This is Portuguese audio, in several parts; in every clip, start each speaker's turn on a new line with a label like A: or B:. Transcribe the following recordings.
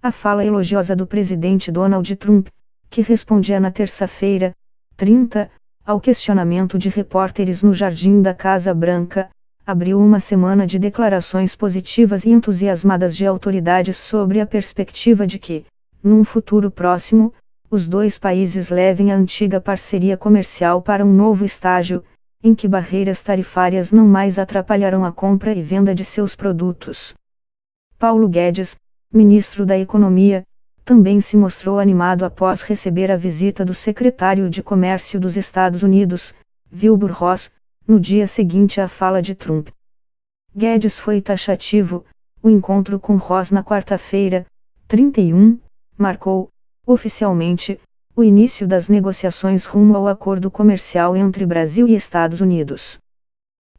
A: A fala elogiosa do presidente Donald Trump, que respondia na terça-feira, 30, ao questionamento de repórteres no jardim da Casa Branca, abriu uma semana de declarações positivas e entusiasmadas de autoridades sobre a perspectiva de que, num futuro próximo, os dois países levem a antiga parceria comercial para um novo estágio, em que barreiras tarifárias não mais atrapalharão a compra e venda de seus produtos. Paulo Guedes, ministro da Economia, também se mostrou animado após receber a visita do secretário de Comércio dos Estados Unidos, Wilbur Ross, no dia seguinte à fala de Trump. Guedes foi taxativo. O encontro com Ross na quarta-feira, 31, marcou, oficialmente, o início das negociações rumo ao acordo comercial entre Brasil e Estados Unidos.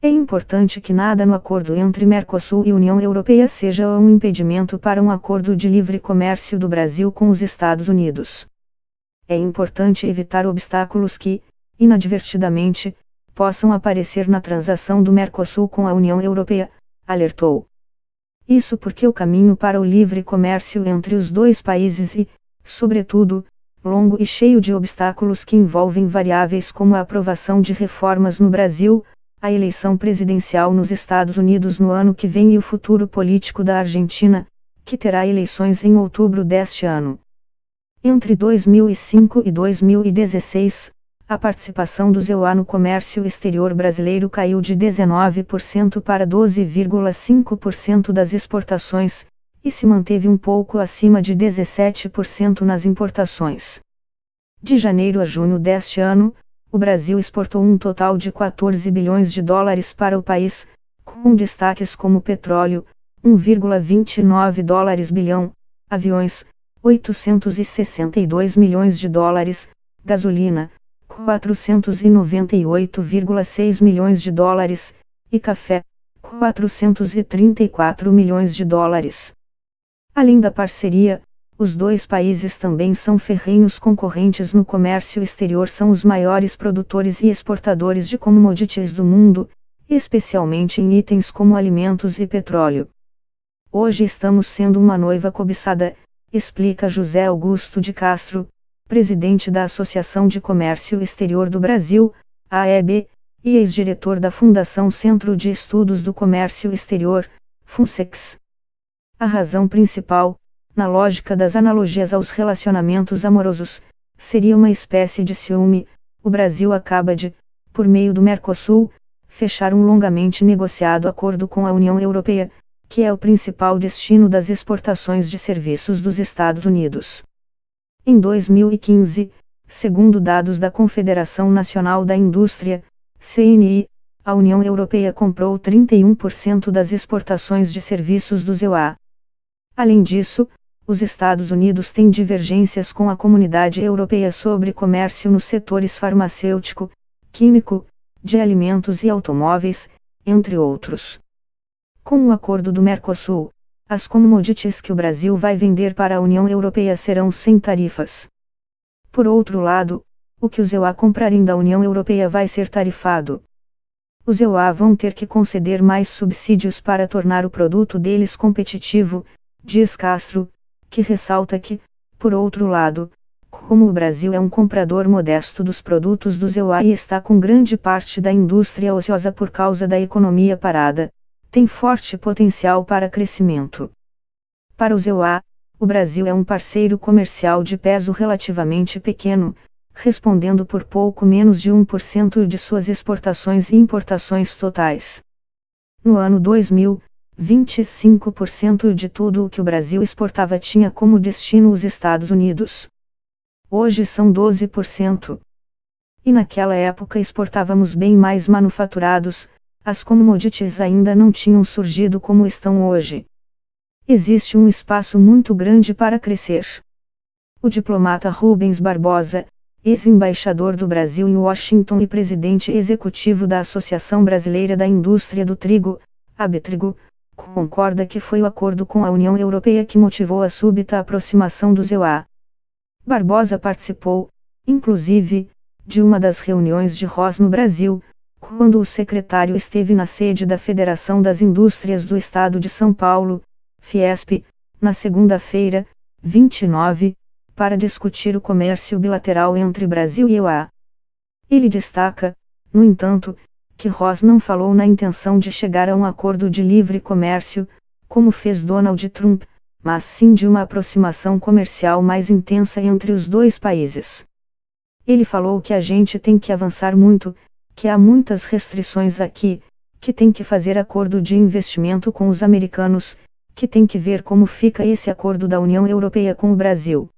A: É importante que nada no acordo entre Mercosul e União Europeia seja um impedimento para um acordo de livre comércio do Brasil com os Estados Unidos. É importante evitar obstáculos que, inadvertidamente, possam aparecer na transação do Mercosul com a União Europeia, alertou. Isso porque o caminho para o livre comércio entre os dois países é, sobretudo, longo e cheio de obstáculos que envolvem variáveis como a aprovação de reformas no Brasil, a eleição presidencial nos Estados Unidos no ano que vem e o futuro político da Argentina, que terá eleições em outubro deste ano. Entre 2005 e 2016, a participação do EUA no comércio exterior brasileiro caiu de 19% para 12,5% das exportações, e se manteve um pouco acima de 17% nas importações. De janeiro a junho deste ano, o Brasil exportou um total de 14 bilhões de dólares para o país, com destaques como petróleo, 1,29 dólares bilhão, aviões, 862 milhões de dólares, gasolina, 498,6 milhões de dólares, e café, 434 milhões de dólares. Além da parceria, os dois países também são ferrenhos concorrentes no comércio exterior, são os maiores produtores e exportadores de commodities do mundo, especialmente em itens como alimentos e petróleo. Hoje estamos sendo uma noiva cobiçada, explica José Augusto de Castro, presidente da Associação de Comércio Exterior do Brasil, AEB, e ex-diretor da Fundação Centro de Estudos do Comércio Exterior, FUNSEX. A razão principal, na lógica das analogias aos relacionamentos amorosos, seria uma espécie de ciúme. O Brasil acaba de, por meio do Mercosul, fechar um longamente negociado acordo com a União Europeia, que é o principal destino das exportações de serviços dos Estados Unidos. Em 2015, segundo dados da Confederação Nacional da Indústria, CNI, a União Europeia comprou 31% das exportações de serviços do EUA. Além disso, os Estados Unidos têm divergências com a Comunidade Europeia sobre comércio nos setores farmacêutico, químico, de alimentos e automóveis, entre outros. Com o acordo do Mercosul, as commodities que o Brasil vai vender para a União Europeia serão sem tarifas. Por outro lado, o que os EUA comprarem da União Europeia vai ser tarifado. Os EUA vão ter que conceder mais subsídios para tornar o produto deles competitivo, diz Castro, que ressalta que, por outro lado, como o Brasil é um comprador modesto dos produtos dos EUA e está com grande parte da indústria ociosa por causa da economia parada, tem forte potencial para crescimento. Para os EUA, o Brasil é um parceiro comercial de peso relativamente pequeno, respondendo por pouco menos de 1% de suas exportações e importações totais. No ano 2000, 25% de tudo o que o Brasil exportava tinha como destino os Estados Unidos. Hoje são 12%. E naquela época exportávamos bem mais manufaturados, as commodities ainda não tinham surgido como estão hoje. Existe um espaço muito grande para crescer. O diplomata Rubens Barbosa, ex-embaixador do Brasil em Washington e presidente executivo da Associação Brasileira da Indústria do Trigo, ABTrigo, concorda que foi o acordo com a União Europeia que motivou a súbita aproximação dos EUA. Barbosa participou, inclusive, de uma das reuniões de Ross no Brasil, quando o secretário esteve na sede da Federação das Indústrias do Estado de São Paulo, Fiesp, na segunda-feira, 29, para discutir o comércio bilateral entre Brasil e EUA. Ele destaca, no entanto, que Ross não falou na intenção de chegar a um acordo de livre comércio, como fez Donald Trump, mas sim de uma aproximação comercial mais intensa entre os dois países. Ele falou que a gente tem que avançar muito, que há muitas restrições aqui, que tem que fazer acordo de investimento com os americanos, que tem que ver como fica esse acordo da União Europeia com o Brasil.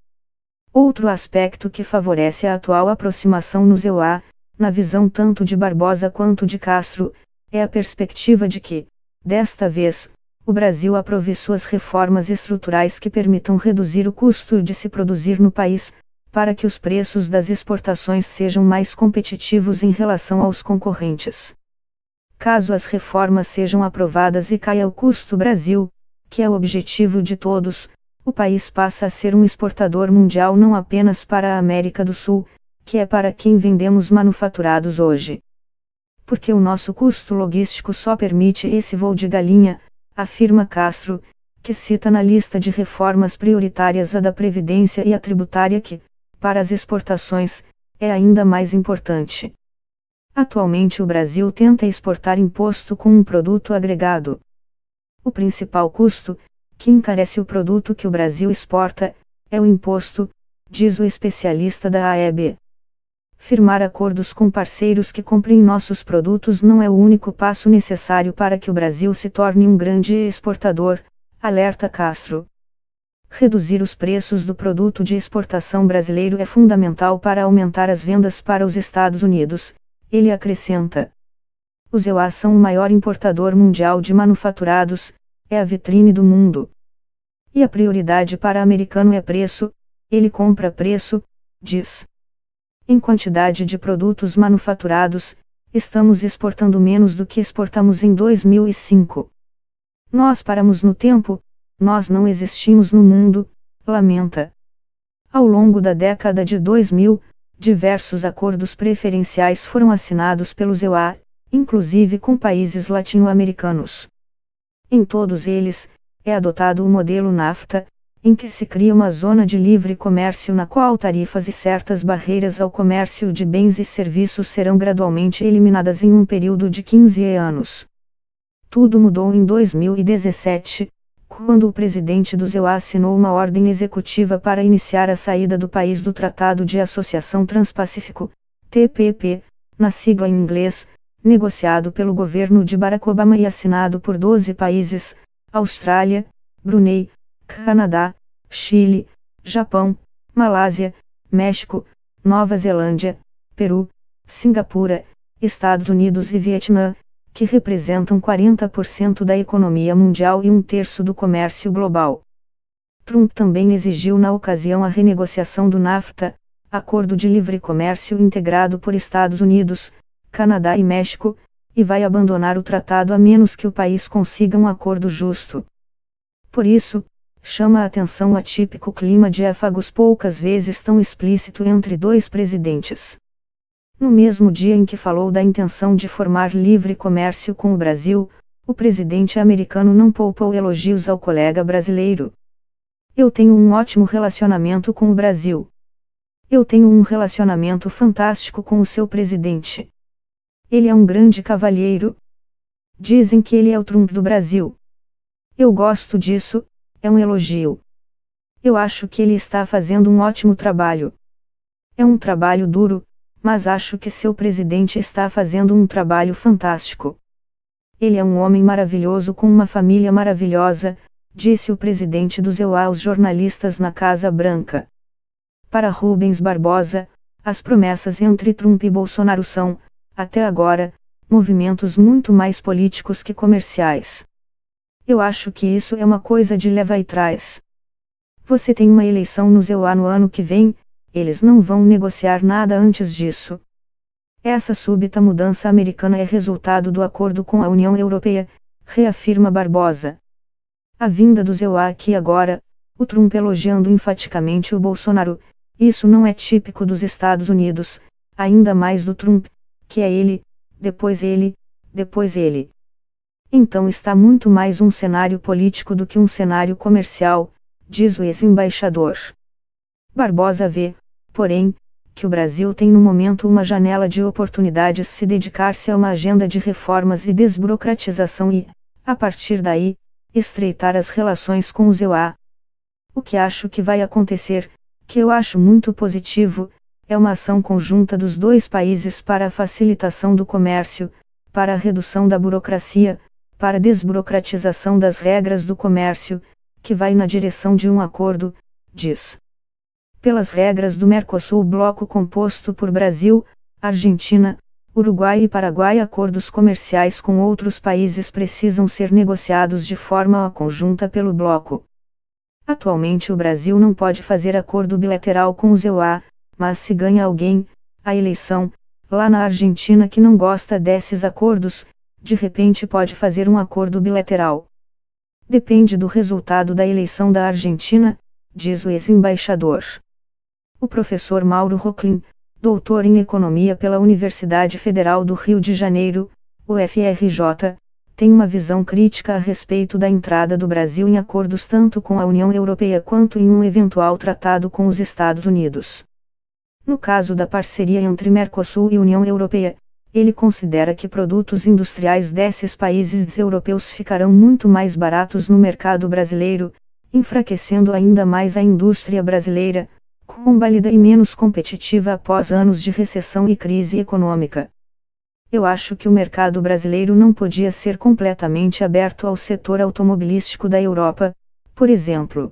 A: Outro aspecto que favorece a atual aproximação nos EUA, na visão tanto de Barbosa quanto de Castro, é a perspectiva de que, desta vez, o Brasil aprove suas reformas estruturais que permitam reduzir o custo de se produzir no país, para que os preços das exportações sejam mais competitivos em relação aos concorrentes. Caso as reformas sejam aprovadas e caia o custo Brasil, que é o objetivo de todos, o país passa a ser um exportador mundial não apenas para a América do Sul, que é para quem vendemos manufaturados hoje. Porque o nosso custo logístico só permite esse voo de galinha, afirma Castro, que cita na lista de reformas prioritárias a da Previdência e a tributária que, para as exportações, é ainda mais importante. Atualmente o Brasil tenta exportar imposto com um produto agregado. O principal custo, que encarece o produto que o Brasil exporta, é o imposto, diz o especialista da AEB. Firmar acordos com parceiros que comprem nossos produtos não é o único passo necessário para que o Brasil se torne um grande exportador, alerta Castro. Reduzir os preços do produto de exportação brasileiro é fundamental para aumentar as vendas para os Estados Unidos, ele acrescenta. Os EUA são o maior importador mundial de manufaturados, é a vitrine do mundo. E a prioridade para o americano é preço, ele compra preço, diz. Em quantidade de produtos manufaturados, estamos exportando menos do que exportamos em 2005. Nós paramos no tempo, nós não existimos no mundo, lamenta. Ao longo da década de 2000, diversos acordos preferenciais foram assinados pelos EUA, inclusive com países latino-americanos. Em todos eles, é adotado o modelo NAFTA, em que se cria uma zona de livre comércio na qual tarifas e certas barreiras ao comércio de bens e serviços serão gradualmente eliminadas em um período de 15 anos. Tudo mudou em 2017, quando o presidente do EUA assinou uma ordem executiva para iniciar a saída do país do Tratado de Associação Transpacífico, TPP, na sigla em inglês, negociado pelo governo de Barack Obama e assinado por 12 países, Austrália, Brunei, Canadá, Chile, Japão, Malásia, México, Nova Zelândia, Peru, Singapura, Estados Unidos e Vietnã, que representam 40% da economia mundial e 1/3 do comércio global. Trump também exigiu na ocasião a renegociação do NAFTA, Acordo de Livre Comércio integrado por Estados Unidos, Canadá e México, e vai abandonar o tratado a menos que o país consiga um acordo justo. Por isso, chama a atenção o atípico clima de afagos poucas vezes tão explícito entre dois presidentes. No mesmo dia em que falou da intenção de formar livre comércio com o Brasil, o presidente americano não poupou elogios ao colega brasileiro. Eu tenho um ótimo relacionamento com o Brasil. Eu tenho um relacionamento fantástico com o seu presidente. Ele é um grande cavalheiro. Dizem que ele é o Trump do Brasil. Eu gosto disso, é um elogio. Eu acho que ele está fazendo um ótimo trabalho. É um trabalho duro, mas acho que seu presidente está fazendo um trabalho fantástico. Ele é um homem maravilhoso com uma família maravilhosa, disse o presidente dos EUA aos jornalistas na Casa Branca. Para Rubens Barbosa, as promessas entre Trump e Bolsonaro são, até agora, movimentos muito mais políticos que comerciais. Eu acho que isso é uma coisa de leva e traz. Você tem uma eleição nos EUA no ano que vem, eles não vão negociar nada antes disso. Essa súbita mudança americana é resultado do acordo com a União Europeia, reafirma Barbosa. A vinda dos EUA aqui agora, o Trump elogiando enfaticamente o Bolsonaro, isso não é típico dos Estados Unidos, ainda mais do Trump, que é ele, depois ele, depois ele. Então está muito mais um cenário político do que um cenário comercial, diz o ex-embaixador. Barbosa vê, porém, que o Brasil tem no momento uma janela de oportunidades se dedicar-se a uma agenda de reformas e desburocratização e, a partir daí, estreitar as relações com os EUA. O que acho que vai acontecer, que eu acho muito positivo, é uma ação conjunta dos dois países para a facilitação do comércio, para a redução da burocracia, para a desburocratização das regras do comércio, que vai na direção de um acordo, diz. Pelas regras do Mercosul, bloco composto por Brasil, Argentina, Uruguai e Paraguai, acordos comerciais com outros países precisam ser negociados de forma conjunta pelo bloco. Atualmente o Brasil não pode fazer acordo bilateral com os EUA, mas se ganha alguém, a eleição, lá na Argentina que não gosta desses acordos, de repente pode fazer um acordo bilateral. Depende do resultado da eleição da Argentina, diz o ex-embaixador. O professor Mauro Rocklin, doutor em Economia pela Universidade Federal do Rio de Janeiro, UFRJ, tem uma visão crítica a respeito da entrada do Brasil em acordos tanto com a União Europeia quanto em um eventual tratado com os Estados Unidos. No caso da parceria entre Mercosul e União Europeia, ele considera que produtos industriais desses países europeus ficarão muito mais baratos no mercado brasileiro, enfraquecendo ainda mais a indústria brasileira, combálida e menos competitiva após anos de recessão e crise econômica. Eu acho que o mercado brasileiro não podia ser completamente aberto ao setor automobilístico da Europa, por exemplo.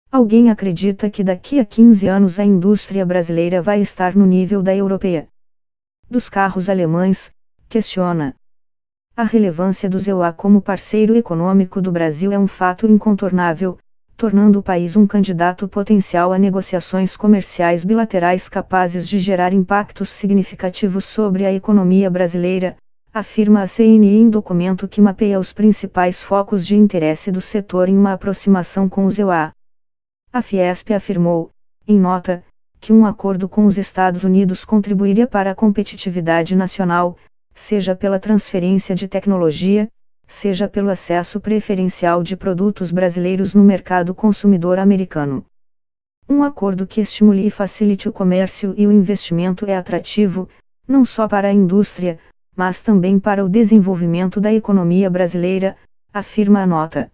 A: Alguém acredita que daqui a 15 anos a indústria brasileira vai estar no nível da europeia? Dos carros alemães, questiona. A relevância dos EUA como parceiro econômico do Brasil é um fato incontornável, tornando o país um candidato potencial a negociações comerciais bilaterais capazes de gerar impactos significativos sobre a economia brasileira, afirma a CNI em documento que mapeia os principais focos de interesse do setor em uma aproximação com os EUA. A Fiesp afirmou, em nota, que um acordo com os Estados Unidos contribuiria para a competitividade nacional, seja pela transferência de tecnologia, seja pelo acesso preferencial de produtos brasileiros no mercado consumidor americano. Um acordo que estimule e facilite o comércio e o investimento é atrativo, não só para a indústria, mas também para o desenvolvimento da economia brasileira, afirma a nota.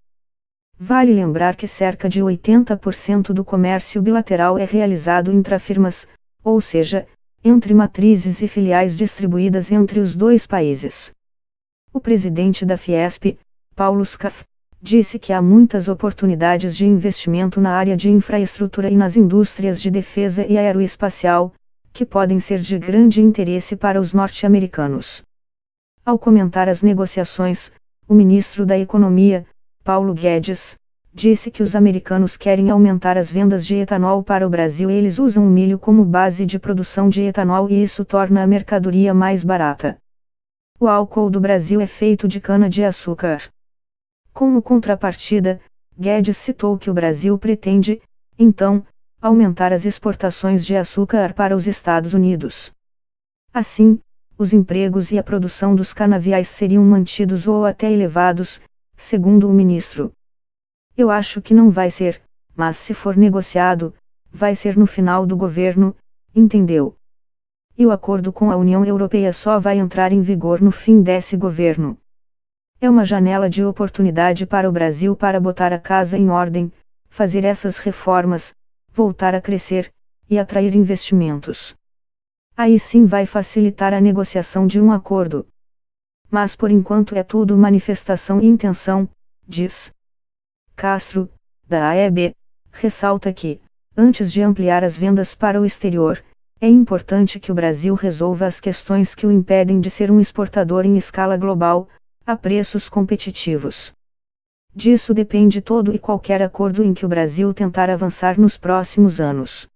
A: Vale lembrar que cerca de 80% do comércio bilateral é realizado intrafirmas, ou seja, entre matrizes e filiais distribuídas entre os dois países. O presidente da Fiesp, Paulo Scaff, disse que há muitas oportunidades de investimento na área de infraestrutura e nas indústrias de defesa e aeroespacial, que podem ser de grande interesse para os norte-americanos. Ao comentar as negociações, o ministro da Economia, Paulo Guedes, disse que os americanos querem aumentar as vendas de etanol para o Brasil e eles usam o milho como base de produção de etanol e isso torna a mercadoria mais barata. O álcool do Brasil é feito de cana-de-açúcar. Como contrapartida, Guedes citou que o Brasil pretende, então, aumentar as exportações de açúcar para os Estados Unidos. Assim, os empregos e a produção dos canaviais seriam mantidos ou até elevados, segundo o ministro. Eu acho que não vai ser, mas se for negociado, vai ser no final do governo, entendeu? E o acordo com a União Europeia só vai entrar em vigor no fim desse governo. É uma janela de oportunidade para o Brasil para botar a casa em ordem, fazer essas reformas, voltar a crescer, e atrair investimentos. Aí sim vai facilitar a negociação de um acordo. Mas por enquanto é tudo manifestação e intenção, diz. Castro, da AEB, ressalta que, antes de ampliar as vendas para o exterior, é importante que o Brasil resolva as questões que o impedem de ser um exportador em escala global, a preços competitivos. Disso depende todo e qualquer acordo em que o Brasil tentar avançar nos próximos anos.